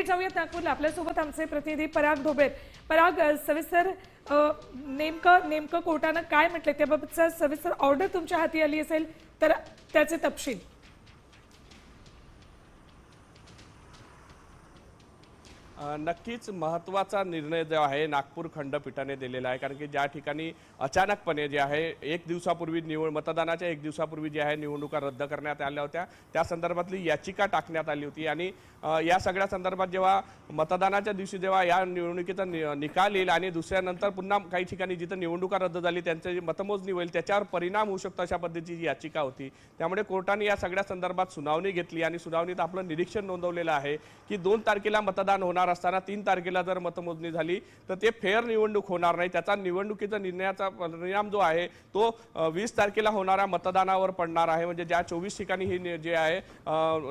थेट जाऊयात नागपूरला. आपल्यासोबत आमचे प्रतिनिधी पराग ढोबळे. पराग, सविस्तर नेमकं कोर्टानं काय म्हटलंय त्याबाबतचा सविस्तर ऑर्डर तुमच्या हाती आली असेल तर त्याचे तपशील. नक्कीच महत्त्वाचा निर्णय जो आहे नागपूर खंडपीठाने दिलेला आहे, कारण की ज्या ठिकाणी अचानकपणे जे आहे मतदानाच्या एक दिवसापूर्वी जे आहे निवडणुका रद्द करण्यात आल्या होत्या, त्या संदर्भातली याचिका टाकण्यात आली होती. आणि या सगळ्या संदर्भात जेव्हा मतदानाच्या दिवशी जेव्हा या निवडणुकीचा निकाल येईल आणि दुसऱ्यानंतर पुन्हा काही ठिकाणी जिथं निवडणुका रद्द झाली त्यांची मतमोजणी होईल, त्याच्यावर परिणाम होऊ शकतो अशा पद्धतीची याचिका होती. त्यामुळे कोर्टाने या सगळ्या संदर्भात सुनावणी घेतली आणि सुनावणीत आपलं निरीक्षण नोंदवलेलं आहे की 2 तारखेला मतदान होणार असताना 3 तारखेला जर मतमोजणी झाली तर ते फेअर निवडणूक होणार नाही. त्याचा निवडणुकीचा निर्णयाचा परिणाम जो आहे तो 20 तारखेला होणाऱ्या मतदानावर पडणार आहे. म्हणजे ज्या 24 ठिकाणी ही जे आहे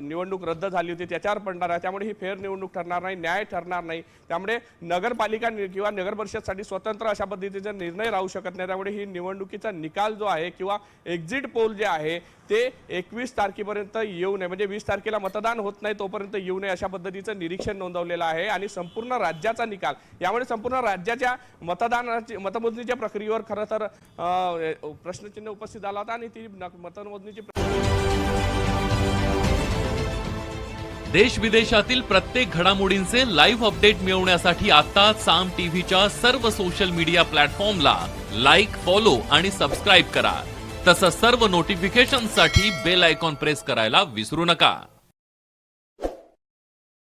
निवडणूक रद्द झाली होती त्याच्यावर पडणार आहे. त्यामुळे ही फेअर निवडणूक ठरणार नाही, न्याय ठरणार नाही. त्यामुळे नगरपालिका किंवा नगर परिषदसाठी स्वतंत्र अशा पद्धतीचा निर्णय राहू शकत नाही. त्यामुळे ही निवडणुकीचा निकाल जो आहे किंवा एक्झिट पोल जे आहे ते 21 तारखेपर्यंत येऊ नये, म्हणजे 20 तारखेला मतदान होत नाही तोपर्यंत येऊ नये अशा पद्धतीचं निरीक्षण नोंदवलेलं आहे. आणि संपूर्ण राज्याचा निकाल, यामुळे संपूर्ण राज्याच्या मतमोजणीच्या प्रक्रियेवर खरं तर प्रश्नचिन्ह उपस्थित झाला होता. आणि ती मतमोजणीची देश विदेशातील प्रत्येक घडामोडींचे लाईव्ह अपडेट मिळवण्यासाठी आता साम टीव्हीच्या सर्व सोशल मीडिया प्लॅटफॉर्मला लाईक, फॉलो आणि सबस्क्राईब करा. तसंच सर्व नोटिफिकेशनसाठी बेल आयकॉन प्रेस करायला विसरू नका.